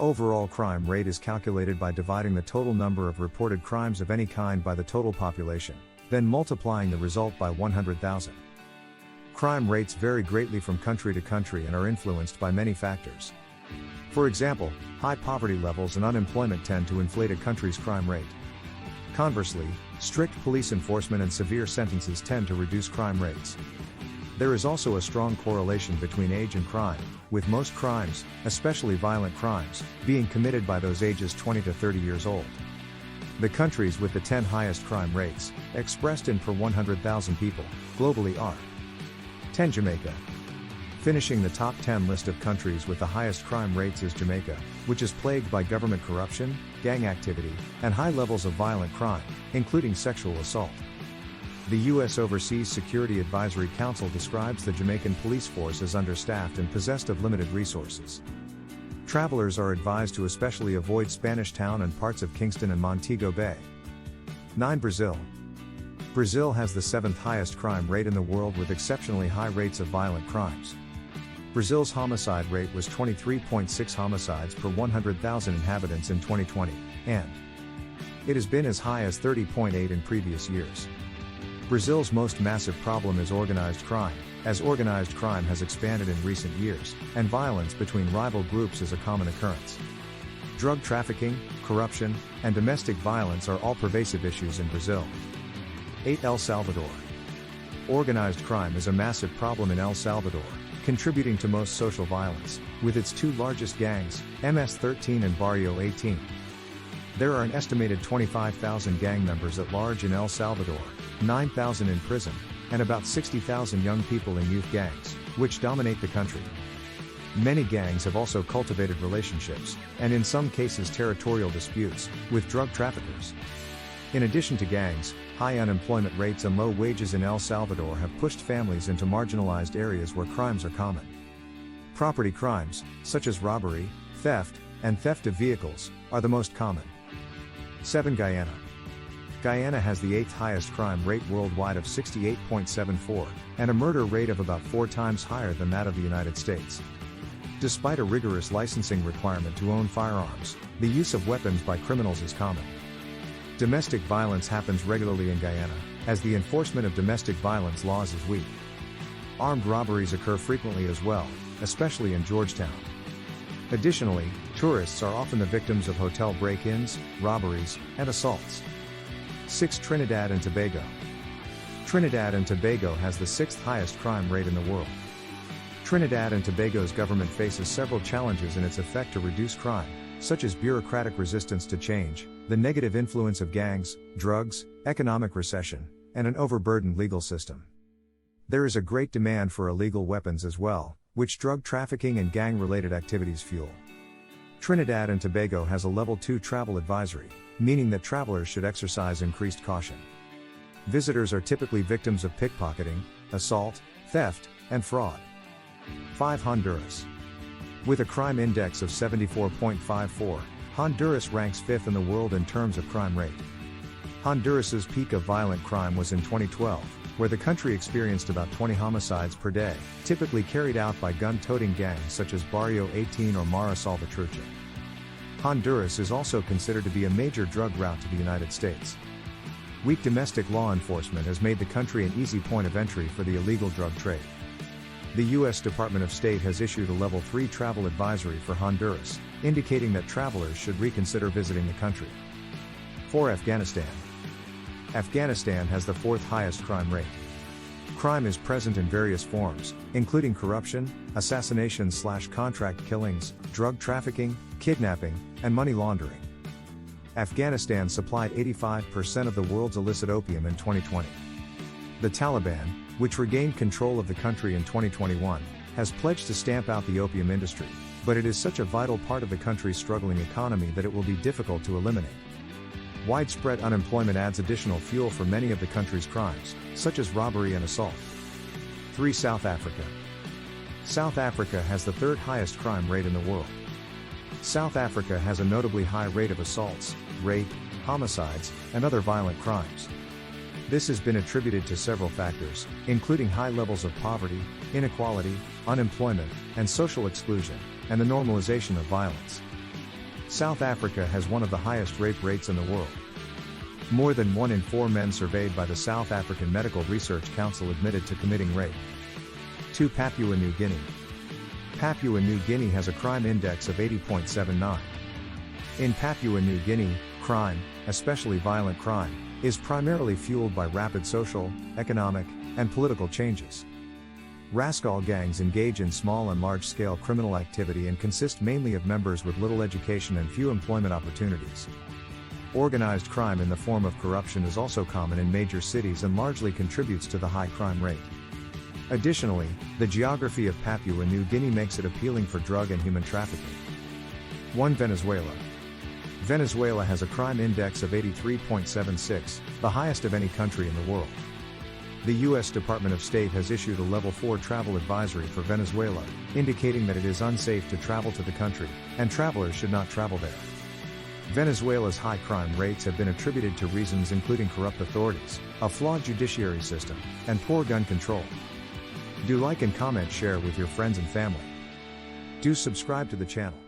Overall crime rate is calculated by dividing the total number of reported crimes of any kind by the total population, then multiplying the result by 100,000. Crime rates vary greatly from country to country and are influenced by many factors. For example, high poverty levels and unemployment tend to inflate a country's crime rate. Conversely, strict police enforcement and severe sentences tend to reduce crime rates. There is also a strong correlation between age and crime, with most crimes, especially violent crimes, being committed by those ages 20 to 30 years old. The countries with the 10 highest crime rates, expressed in per 100,000 people, globally are 10. Jamaica. Finishing the top 10 list of countries with the highest crime rates is Jamaica, which is plagued by government corruption, gang activity, and high levels of violent crime, including sexual assault. The U.S. Overseas Security Advisory Council describes the Jamaican police force as understaffed and possessed of limited resources. Travelers are advised to especially avoid Spanish Town and parts of Kingston and Montego Bay. 9. Brazil. Brazil has the 7th highest crime rate in the world with exceptionally high rates of violent crimes. Brazil's homicide rate was 23.6 homicides per 100,000 inhabitants in 2020, and it has been as high as 30.8 in previous years. Brazil's most massive problem is organized crime, as organized crime has expanded in recent years, and violence between rival groups is a common occurrence. Drug trafficking, corruption, and domestic violence are all pervasive issues in Brazil. 8. El Salvador. Organized crime is a massive problem in El Salvador, contributing to most social violence, with its two largest gangs, MS-13 and Barrio 18. There are an estimated 25,000 gang members at large in El Salvador, 9,000 in prison, and about 60,000 young people in youth gangs, which dominate the country. Many gangs have also cultivated relationships, and in some cases territorial disputes, with drug traffickers. In addition to gangs, high unemployment rates and low wages in El Salvador have pushed families into marginalized areas where crimes are common. Property crimes, such as robbery, theft, and theft of vehicles, are the most common. 7. Guyana. Guyana has the 8th highest crime rate worldwide of 68.74, and a murder rate of about 4 times higher than that of the United States. Despite a rigorous licensing requirement to own firearms, the use of weapons by criminals is common. Domestic violence happens regularly in Guyana, as the enforcement of domestic violence laws is weak. Armed robberies occur frequently as well, especially in Georgetown. Additionally, tourists are often the victims of hotel break-ins, robberies, and assaults. 6. Trinidad and Tobago. Trinidad and Tobago has the 6th highest crime rate in the world. Trinidad and Tobago's government faces several challenges in its effort to reduce crime, such as bureaucratic resistance to change, the negative influence of gangs, drugs, economic recession, and an overburdened legal system. There is a great demand for illegal weapons as well, which drug trafficking and gang-related activities fuel. Trinidad and Tobago has a Level 2 travel advisory, meaning that travelers should exercise increased caution. Visitors are typically victims of pickpocketing, assault, theft, and fraud. 5. Honduras. With a crime index of 74.54, Honduras ranks 5th in the world in terms of crime rate. Honduras's peak of violent crime was in 2012, where the country experienced about 20 homicides per day, typically carried out by gun-toting gangs such as Barrio 18 or Mara Salvatrucha. Honduras is also considered to be a major drug route to the United States. Weak domestic law enforcement has made the country an easy point of entry for the illegal drug trade. The U.S. Department of State has issued a Level 3 travel advisory for Honduras, indicating that travelers should reconsider visiting the country. 4. Afghanistan. Afghanistan has the 4th highest crime rate. Crime is present in various forms, including corruption, assassination/contract killings, drug trafficking, kidnapping, and money laundering. Afghanistan supplied 85% of the world's illicit opium in 2020. The Taliban, which regained control of the country in 2021, has pledged to stamp out the opium industry, but it is such a vital part of the country's struggling economy that it will be difficult to eliminate. Widespread unemployment adds additional fuel for many of the country's crimes, such as robbery and assault. 3. South Africa. South Africa has the 3rd highest crime rate in the world. South Africa has a notably high rate of assaults, rape, homicides, and other violent crimes. This has been attributed to several factors, including high levels of poverty, inequality, unemployment, and social exclusion, and the normalization of violence. South Africa has one of the highest rape rates in the world. More than 1 in 4 men surveyed by the South African Medical Research Council admitted to committing rape. 2. Papua New Guinea. Papua New Guinea has a crime index of 80.79. In Papua New Guinea, crime, especially violent crime, is primarily fueled by rapid social, economic, and political changes. Rascal gangs engage in small and large-scale criminal activity and consist mainly of members with little education and few employment opportunities. Organized crime in the form of corruption is also common in major cities and largely contributes to the high crime rate. Additionally, the geography of Papua New Guinea makes it appealing for drug and human trafficking. 1. Venezuela. Venezuela has a crime index of 83.76, the highest of any country in the world. The U.S. Department of State has issued a Level 4 travel advisory for Venezuela, indicating that it is unsafe to travel to the country, and travelers should not travel there. Venezuela's high crime rates have been attributed to reasons including corrupt authorities, a flawed judiciary system, and poor gun control. Do like and comment, share with your friends and family. Do subscribe to the channel.